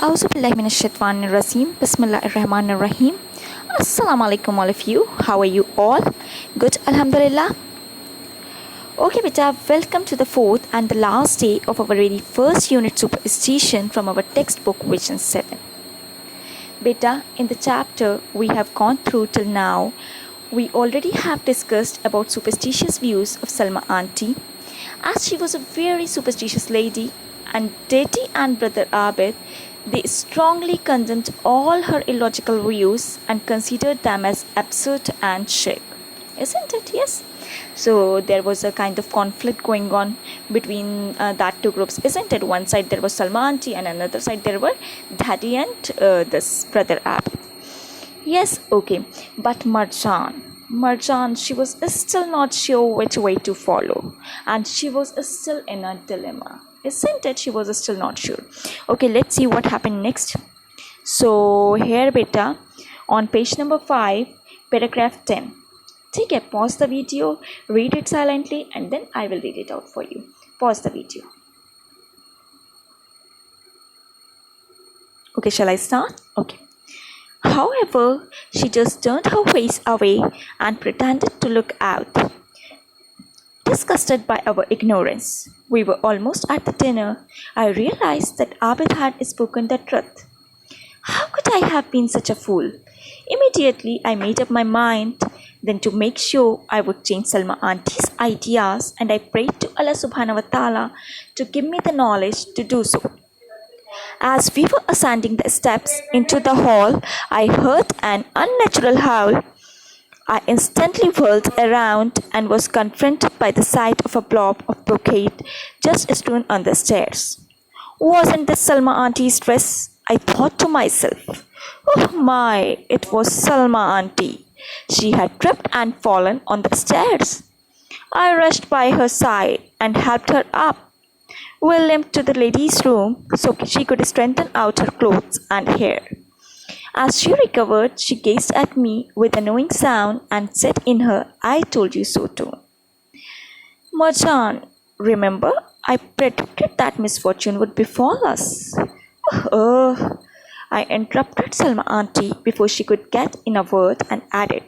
Auzubillahiminash-shaytanir-rajeem. Bismillahir-rahmanir-rahim. Assalamu alaikum all of you. How are you all? Good, alhamdulillah. Okay beta, welcome to the fourth and the last day of our very first unit Superstition from our textbook Vision 7. Beta, in the chapter we have gone through till now, we already have discussed about superstitious views of Salma auntie, as she was a very superstitious lady, and Daddy and brother Abid, they strongly condemned all her illogical views and considered them as absurd and shirk. Isn't it? Yes. So there was a kind of conflict going on between that two groups, isn't it? One side there was Salma auntie and another side there were Daddy and this brother Abid. Yes, okay. But Marjan, she was still not sure which way to follow, and she was still in a dilemma. Isn't it? She was still not sure. Okay, let's see what happened next. So here beta, on page number 5, paragraph 10. Okay, pause the video, read it silently, and then I will read it out for you. Pause the video. Okay, shall I start? Okay. However, she just turned her face away and pretended to look out. Disgusted by our ignorance, we were almost at the dinner. I realized that Abid had spoken the truth. How could I have been such a fool? Immediately, I made up my mind. Then to make sure, I would change Salma auntie's ideas, and I prayed to Allah subhanahu wa ta'ala to give me the knowledge to do so. As we were ascending the steps into the hall, I heard an unnatural howl. I instantly whirled around and was confronted by the sight of a blob of brocade just strewn on the stairs. Wasn't this Salma auntie's dress? I thought to myself. Oh my, it was Salma auntie. She had tripped and fallen on the stairs. I rushed by her side and helped her up. We limped to the lady's room so she could straighten out her clothes and hair. As she recovered, she gazed at me with a knowing sound and said in her "I told you so" tone, Marjan, remember, I predicted that misfortune would befall us. I interrupted Salma auntie before she could get in a word and added,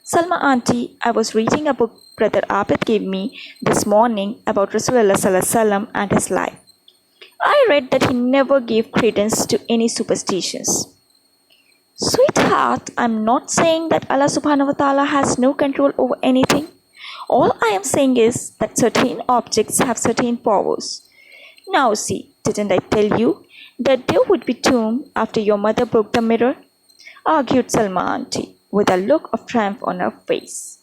Salma auntie, I was reading a book brother Abid gave me this morning about Rasulullah Sallallahu Alaihi Wasallam and his life. I read that he never gave credence to any superstitions. Sweetheart, I'm not saying that Allah subhanahu wa ta'ala has no control over anything. All I am saying is that certain objects have certain powers. Now see, didn't I tell you that there would be tomb after your mother broke the mirror? Argued Salma auntie with a look of triumph on her face.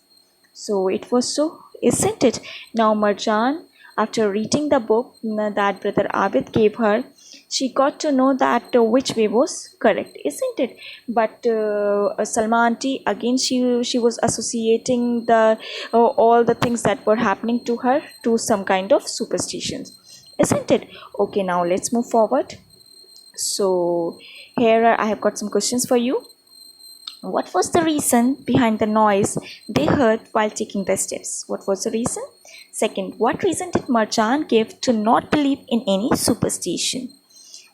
So it was so, isn't it? Now Marjan, after reading the book that brother Abid gave her, she got to know that which way was correct, isn't it? But Salma auntie, again she was associating the all the things that were happening to her to some kind of superstitions, isn't it? Okay, now let's move forward. So here I have got some questions for you. What was the reason behind the noise they heard while taking the steps? What was the reason? Second, what reason did Marjan give to not believe in any superstition?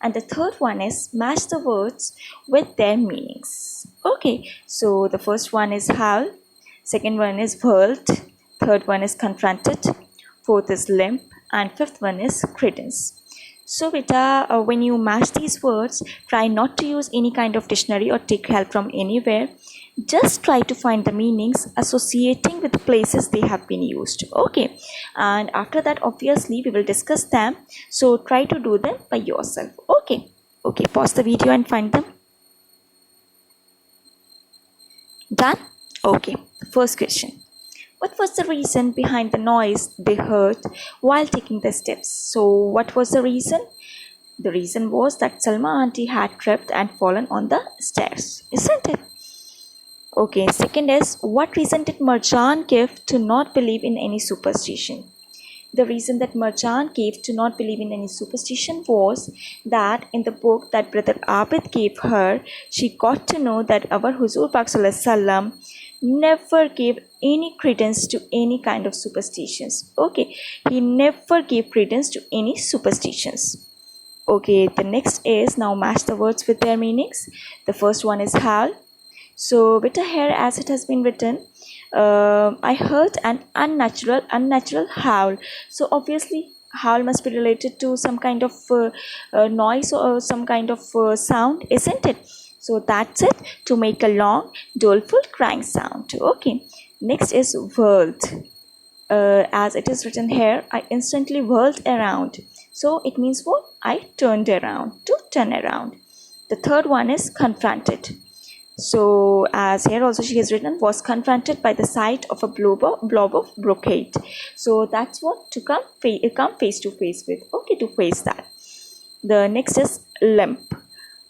And the third one is match the words with their meanings. Okay, so the first one is howl, second one is whirled, third one is confronted, fourth is limp, and fifth one is credence. So beta, when you match these words, try not to use any kind of dictionary or take help from anywhere. Just try to find the meanings associating with the places they have been used. Okay, and after that obviously we will discuss them. So try to do them by yourself. Okay, pause the video and find them. Done? Okay, first question. What was the reason behind the noise they heard while taking the steps? So what was the reason? The reason was that Salma auntie had tripped and fallen on the stairs, isn't it? Okay, second is, what reason did Marjan give to not believe in any superstition? The reason that Marjan gave to not believe in any superstition was that in the book that brother Abid gave her, she got to know that our Huzur Pak Sallallahu Alaihi Wasallam never gave any credence to any kind of superstitions. Okay, he never gave credence to any superstitions. Okay, the next is now match the words with their meanings. The first one is howl. So with a hair, as it has been written, I heard an unnatural howl. So obviously, howl must be related to some kind of noise or some kind of sound, isn't it? So that's it, to make a long, doleful crying sound. Okay. Next is whirled. As it is written here, I instantly whirled around. So it means what? I turned around, to turn around. The third one is confronted. So as here also she has written, was confronted by the sight of a blob of brocade. So that's what, to come face to face with. Okay, to face that. The next is limp.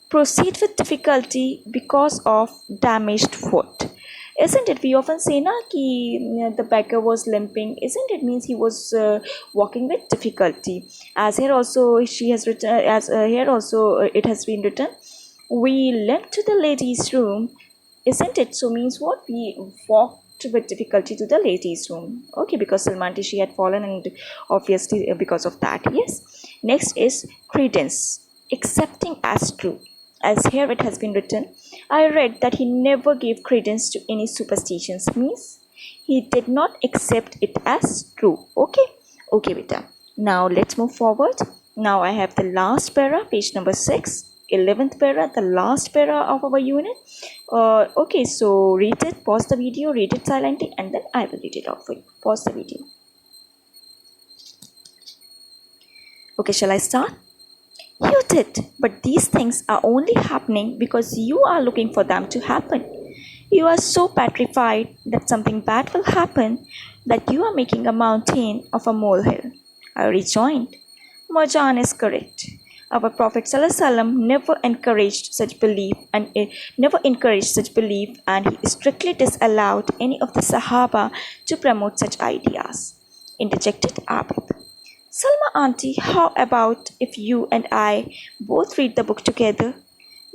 Proceed with difficulty because of damaged foot. Isn't it? We often say na ki the beggar was limping. Isn't it? Means he was walking with difficulty. As here also she has written, as here also it has been written, we limped to the ladies' room. Isn't it? So means what? We walked with difficulty to the ladies' room. Okay, because Salmanti, she had fallen, and obviously because of that. Yes. Next is credence. Accepting as true. As here it has been written, I read that he never gave credence to any superstitions. Means he did not accept it as true. Okay. Okay, beta. Now let's move forward. Now I have the last para, page number 6. 11th para, the last para of our unit. Okay, so read it, pause the video, read it silently, and then I will read it out for you. Pause the video. Okay, shall I start? You did, but these things are only happening because you are looking for them to happen. You are so petrified that something bad will happen that you are making a mountain of a molehill. I rejoined. Marjan is correct. Our Prophet ﷺ never encouraged such belief, and he strictly disallowed any of the Sahaba to promote such ideas. Interjected Abid. Salma auntie, how about if you and I both read the book together?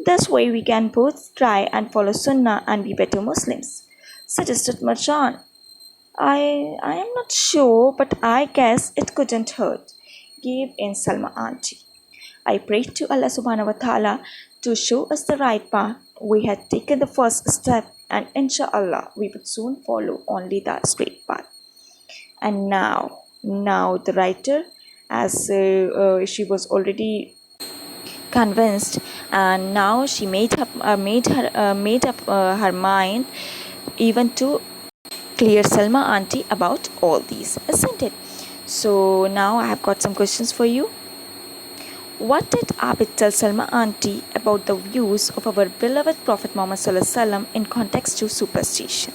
This way we can both try and follow Sunnah and be better Muslims, suggested Marjan. I am not sure, but I guess it couldn't hurt, gave in Salma auntie. I prayed to Allah subhanahu wa ta'ala to show us the right path. We had taken the first step, and inshallah we would soon follow only that straight path. And now the writer, as she was already convinced, and now she made up her mind even to clear Salma auntie about all these, isn't it? So now I have got some questions for you. What did Abid tell Salma auntie about the views of our beloved Prophet Muhammad ﷺ in context to superstition?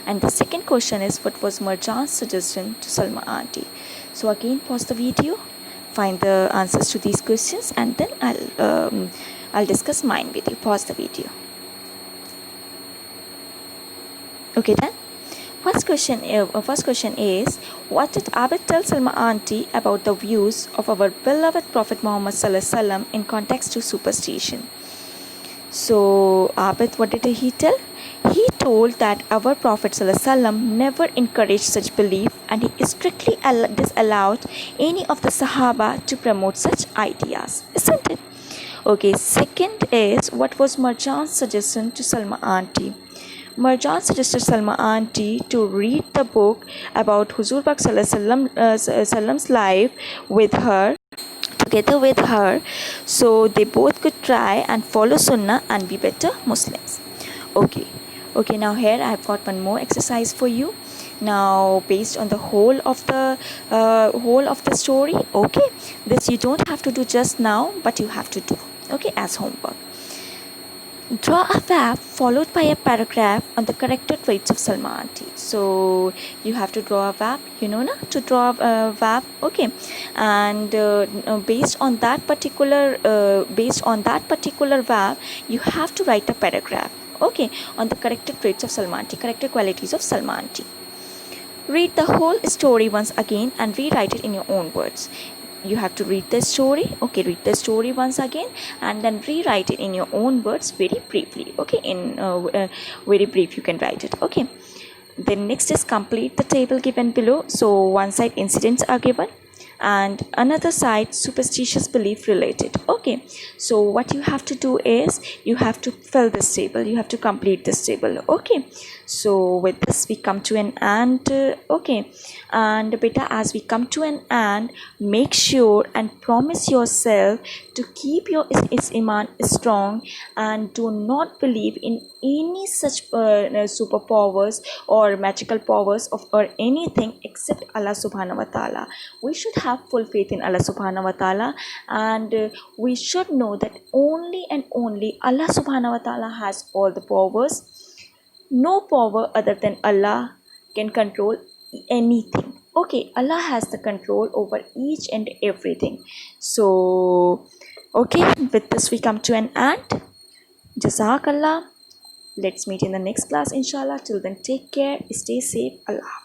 And the second question is, what was Marjan's suggestion to Salma auntie? So again, pause the video, find the answers to these questions, and then I'll discuss mine with you. Pause the video. Okay then. First question is, what did Abid tell Salma auntie about the views of our beloved Prophet Muhammad ﷺ in context to superstition? So Abid, what did he tell? He told that our Prophet ﷺ never encouraged such belief, and he strictly disallowed any of the Sahaba to promote such ideas, isn't it? Okay, second is, what was Marjan's suggestion to Salma auntie? Marjan suggested Salma auntie to read the book about Huzur Pak Sallam's life together with her, so they both could try and follow Sunnah and be better Muslims. Okay, now here I have got one more exercise for you. Now, based on the whole of the story, okay, this you don't have to do just now, but you have to do, okay, as homework. Draw a verb followed by a paragraph on the character traits of Salma auntie. So you have to draw a verb, to draw a verb, okay, and based on that particular verb, you have to write a paragraph, okay, on the character traits of Salma auntie, character qualities of Salma auntie. Read the whole story once again and rewrite it in your own words. You have to read the story, okay, read the story once again and then rewrite it in your own words very briefly, okay, in very brief you can write it, okay. Then next is complete the table given below. So one side incidents are given and another side superstitious belief related. Okay, so what you have to do is you have to fill this table, you have to complete this table. Okay, so with this we come to an end. Okay, and beta, as we come to an end, make sure and promise yourself to keep your iman strong and do not believe in any such superpowers or magical powers of or anything except Allah subhanahu wa ta'ala. We should have full faith in Allah subhanahu wa ta'ala, and we should know that only and only Allah subhanahu wa ta'ala has all the powers. No power other than Allah can control anything. Okay, Allah has the control over each and everything. So okay, with this we come to an end. Jazakallah. Let's meet in the next class inshallah. Till then, take care, stay safe. Allah.